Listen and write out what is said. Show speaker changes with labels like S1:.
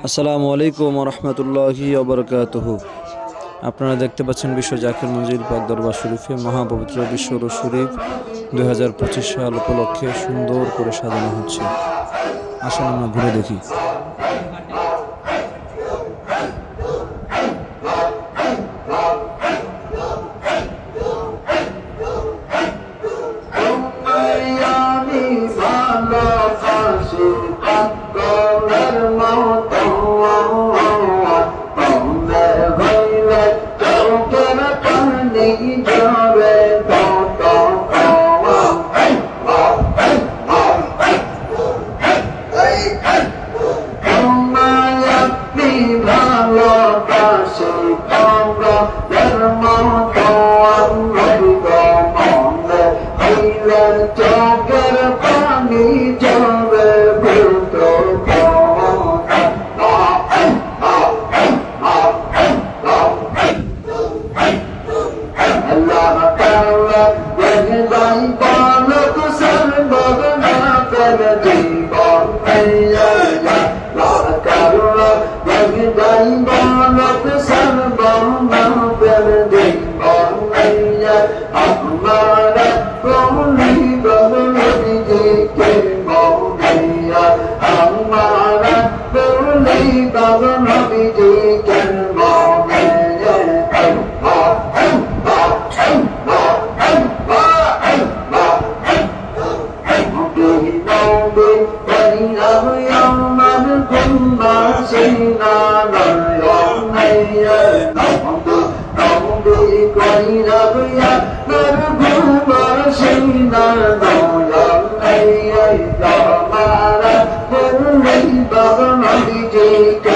S1: আসসালামু আলাইকুম রহমতুল্লাহি ওবরকাতুহু। আপনারা দেখতে পাচ্ছেন বিশ্ব জাকির মঞ্জিল পাক দরবার শরীফে মহাপবিত্র বিশ্ব রোজ শরীফ 2025 সাল উপলক্ষে সুন্দর করে সাজানো হচ্ছে। আসুন আমরা ঘুরে দেখি।
S2: Baba,